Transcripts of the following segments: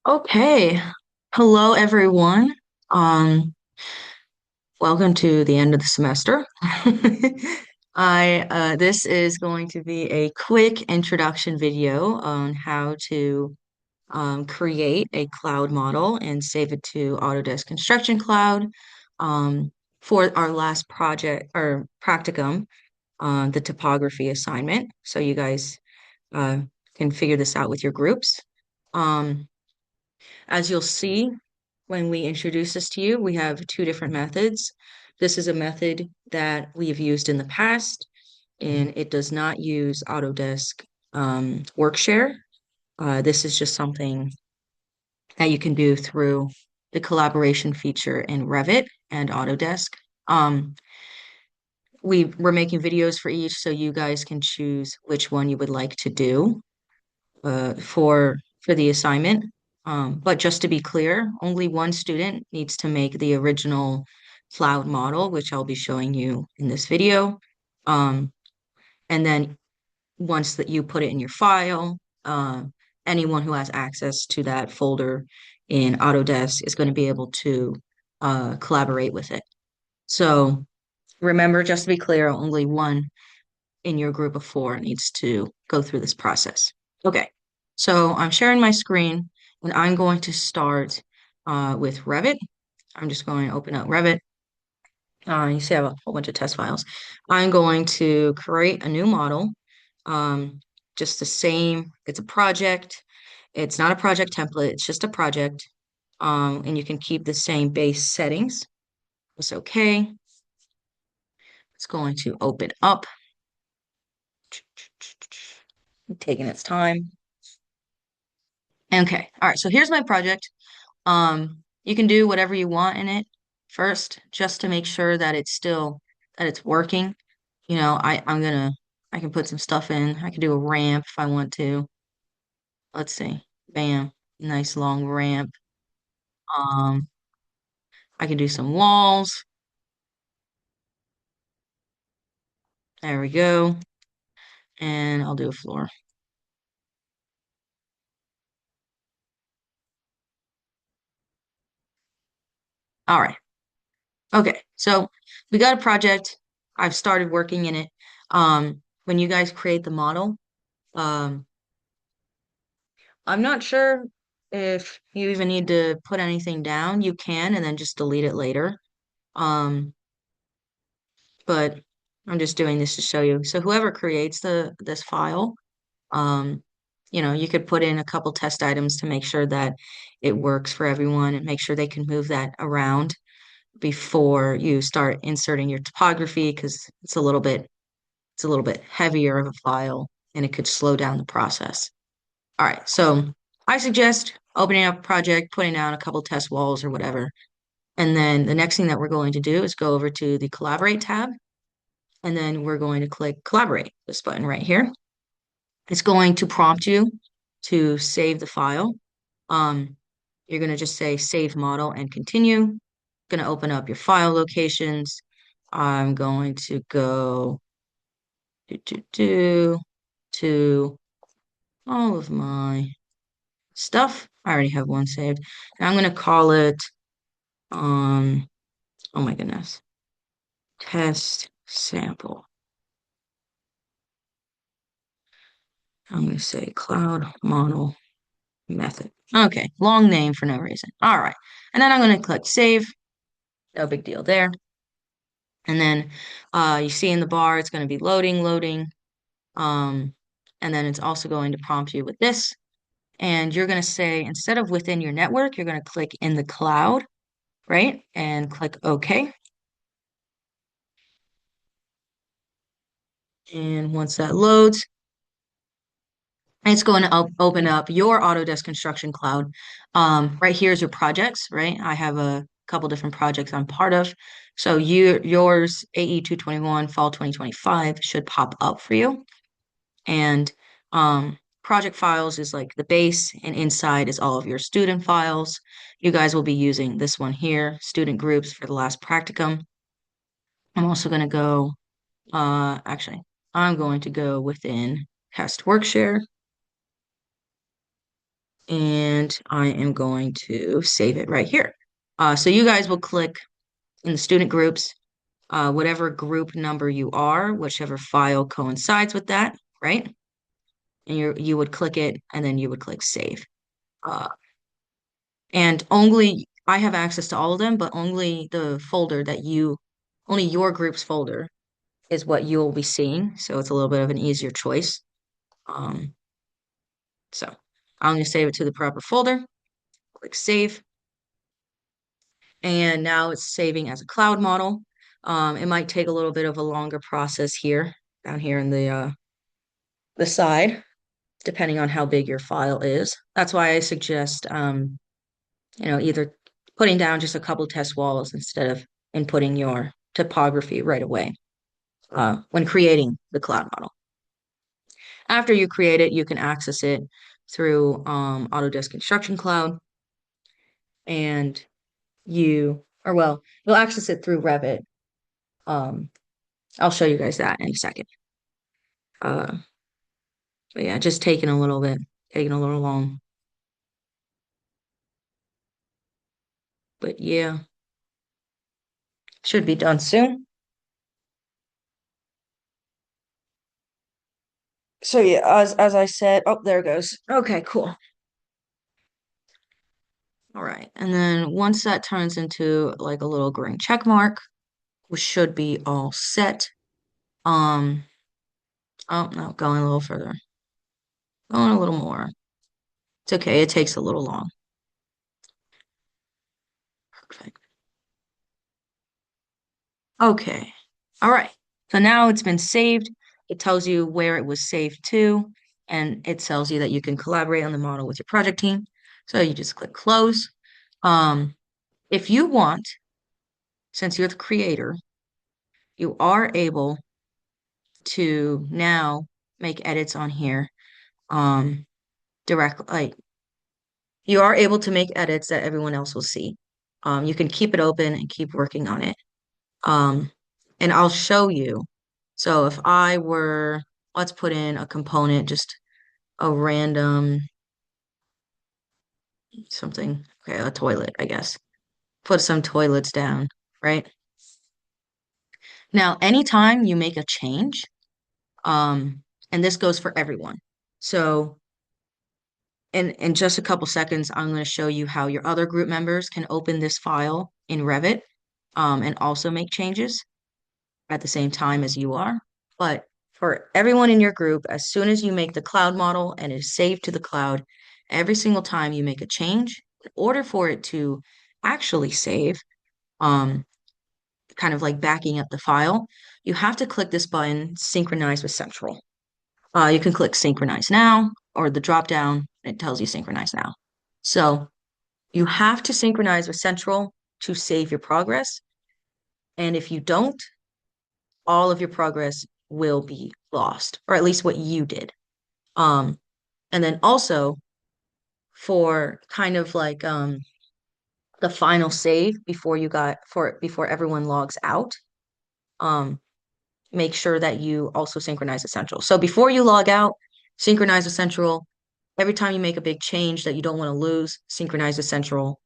Okay. Hello, everyone. Um, Welcome to the end of the semester. This is going to be a quick introduction video on how to create a cloud model and save it to Autodesk Construction Cloud for our last project or practicum, the topography assignment. So you guys uh, can figure this out with your groups. Um, As you'll see, when we introduce this to you, we have two different methods. This is a method that we have used in the past, and it does not use Autodesk Workshare. This is just something that you can do through the collaboration feature in Revit and Autodesk. Um, we're making videos for each, so you guys can choose which one you would like to do for the assignment. But just to be clear, only one student needs to make the original cloud model, which I'll be showing you in this video. Um, and then once that you put it in your file, uh, anyone who has access to that folder in Autodesk is going to be able to collaborate with it. So remember, just to be clear, only one in your group of four needs to go through this process. Okay, so I'm sharing my screen and I'm going to start with Revit. I'm just going to open up Revit. You see I have a whole bunch of test files. I'm going to create a new model. Um, just the same, it's a project. It's not a project template, it's just a project. And you can keep the same base settings. It's okay. It's going to open up, taking its time. Okay. All right. So here's my project. You can do whatever you want in it first, just to make sure that it's working. I can put some stuff in. I can do a ramp if I want to. Let's see. Bam. Nice long ramp. Um, I can do some walls. There we go. And I'll do a floor. All right. Okay. So we got a project. I've started working in it. When you guys create the model, um, I'm not sure if you even need to put anything down. You can and then just delete it later. Um, but I'm just doing this to show you. So whoever creates this file, um, you could put in a couple test items to make sure that it works for everyone and make sure they can move that around before you start inserting your topography because it's a little bit heavier of a file and it could slow down the process. All right, so I suggest opening up a project, putting down a couple test walls or whatever. And then the next thing that we're going to do is go over to the Collaborate tab, and then we're going to click Collaborate, this button right here. It's going to prompt you to save the file. Um, you're going to just say Save Model and Continue. Going to open up your file locations. I'm going to go to all of my stuff. I already have one saved. And I'm going to call it, um, oh my goodness, test sample. I'm going to say cloud model method. Okay, long name for no reason. All right. And then I'm going to click save. No big deal there. And then you see in the bar, it's going to be loading, loading. Um, and then it's also going to prompt you with this. And you're going to say, instead of within your network, you're going to click in the cloud, right? And click OK. And once that loads, it's going to open up your Autodesk Construction Cloud. Right here is your projects, right? I have a couple different projects I'm part of. So yours, AE-221 Fall 2025 should pop up for you. And project files is like the base, and inside is all of your student files. You guys will be using this one here, student groups, for the last practicum. I'm also going to go, actually, I'm going to go within Test Workshare and I am going to save it right here. So you guys will click in the student groups, whatever group number you are, whichever file coincides with that, right? And you would click it and then you would click save. Uh, and only I have access to all of them, but only the folder only your group's folder is what you'll be seeing. So it's a little bit of an easier choice. Um, so I'm going to save it to the proper folder, click save. And now it's saving as a cloud model. It might take a little bit of a longer process here, down here in the side, depending on how big your file is. That's why I suggest, either putting down just a couple test walls instead of inputting your topography right away when creating the cloud model. After you create it, you can access it through Autodesk Construction Cloud, and you'll access it through Revit. Um, I'll show you guys that in a second. Uh, but yeah, just taking a little bit, taking a little long. But yeah, should be done soon. So yeah, as I said, oh, there it goes. Okay, cool. All right. And then once that turns into like a little green check mark, we should be all set. Um, oh no, going a little further. Going a little more. It's okay, it takes a little long. Perfect. Okay. All right. So now it's been saved. It tells you where it was saved to, and it tells you that you can collaborate on the model with your project team. So you just click close. Um, if you want, since you're the creator, you are able to now make edits on here direct like you are able to make edits that everyone else will see. You can keep it open and keep working on it. Um, and I'll show you. So if I were, let's put in a component, just a random something, okay, a toilet, I guess. Put some toilets down, right? Now, anytime you make a change, and this goes for everyone. So in just a couple seconds, I'm going to show you how your other group members can open this file in Revit, and also make changes at the same time as you are. But for everyone in your group, as soon as you make the cloud model and it is saved to the cloud, every single time you make a change, in order for it to actually save, um, kind of like backing up the file, you have to click this button, Synchronize with Central. You can click Synchronize Now or the drop down, it tells you Synchronize Now. So you have to synchronize with Central to save your progress. And if you don't, all of your progress will be lost, or at least what you did. Um, and then also for kind of like the final save before everyone logs out, um, make sure that you also synchronize with Central. So before you log out, synchronize with Central. Every time you make a big change that you don't want to lose, synchronize with Central.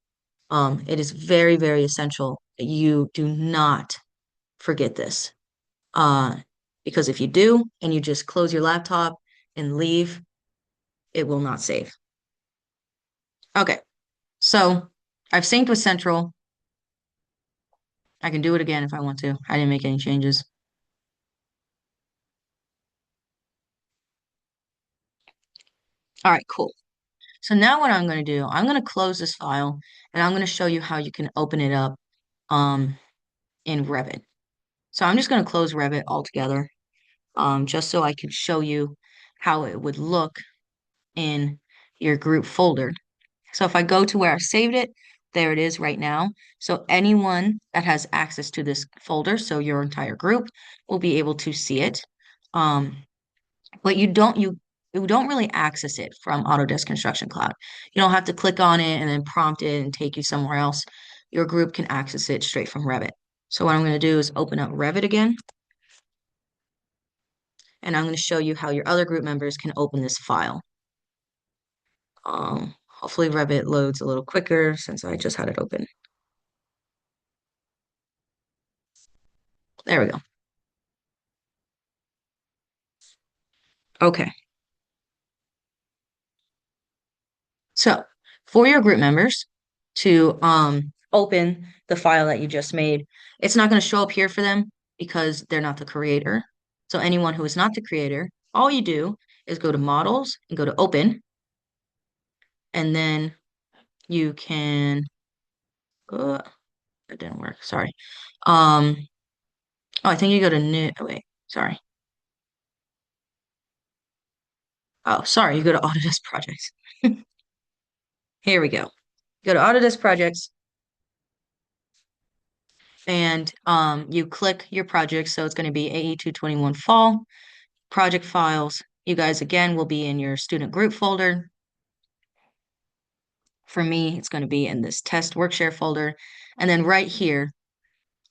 It is very, very essential that you do not forget this. Uh, because if you do and you just close your laptop and leave, it will not save. Okay, so I've synced with Central. I can do it again if I want to. I didn't make any changes. All right, cool. So now what I'm going to do, I'm going to close this file and I'm going to show you how you can open it up um, in Revit. So I'm just going to close Revit altogether just so I can show you how it would look in your group folder. So if I go to where I saved it, there it is right now. So anyone that has access to this folder, so your entire group, will be able to see it. Um, but you don't really access it from Autodesk Construction Cloud. You don't have to click on it and then prompt it and take you somewhere else. Your group can access it straight from Revit. So what I'm going to do is open up Revit again, and I'm going to show you how your other group members can open this file. Hopefully Revit loads a little quicker since I just had it open. There we go. Okay. So for your group members to open the file that you just made, it's not going to show up here for them because they're not the creator. So anyone who is not the creator, all you do is go to models and go to open, and then you can, uh, that didn't work. Sorry. Um, oh, I think you go to new, oh, wait, sorry. Oh, sorry, you go to Autodesk Projects. Here we go. Go to Autodesk Projects and you click your project. So it's going to be AE-221 fall project files. You guys again will be in your student group folder. For me, it's going to be in this test Workshare folder. And then right here,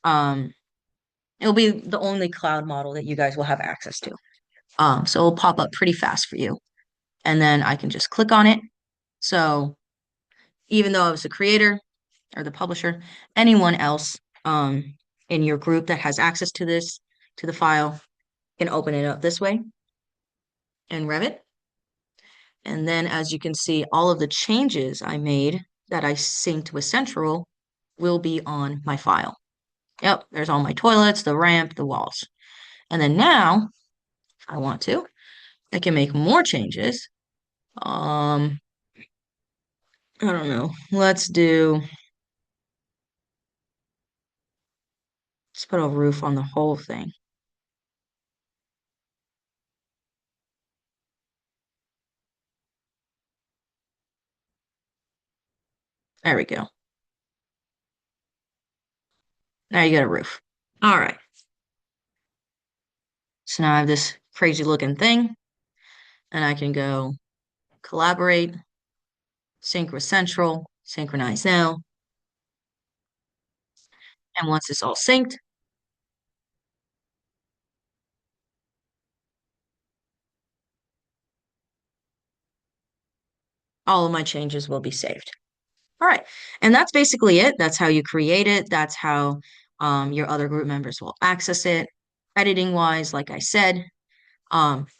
um, it'll be the only cloud model that you guys will have access to. So it'll pop up pretty fast for you. And then I can just click on it. So even though I was the creator or the publisher, anyone else in your group that has access to this, to the file, can open it up this way in Revit. And then as you can see, all of the changes I made that I synced with Central will be on my file. Yep, there's all my toilets, the ramp, the walls. And then now, if I want to, I can make more changes. I don't know. Let's put a roof on the whole thing. There we go. Now you got a roof. All right. So now I have this crazy looking thing, and I can go collaborate, sync with Central, synchronize now. And once it's all synced, all of my changes will be saved. All right. And that's basically it. That's how you create it. That's how your other group members will access it. Editing wise, like I said,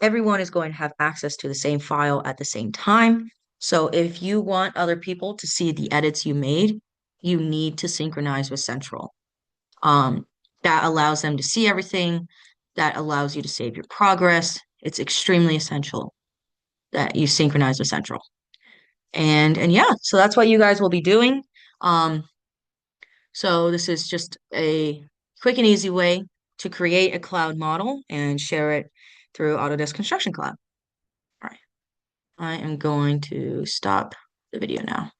everyone is going to have access to the same file at the same time. So if you want other people to see the edits you made, you need to synchronize with Central. Um, that allows them to see everything. That allows you to save your progress. It's extremely essential that you synchronize with Central. And yeah, so that's what you guys will be doing. Um, so this is just a quick and easy way to create a cloud model and share it through Autodesk Construction Cloud. All right, I am going to stop the video now.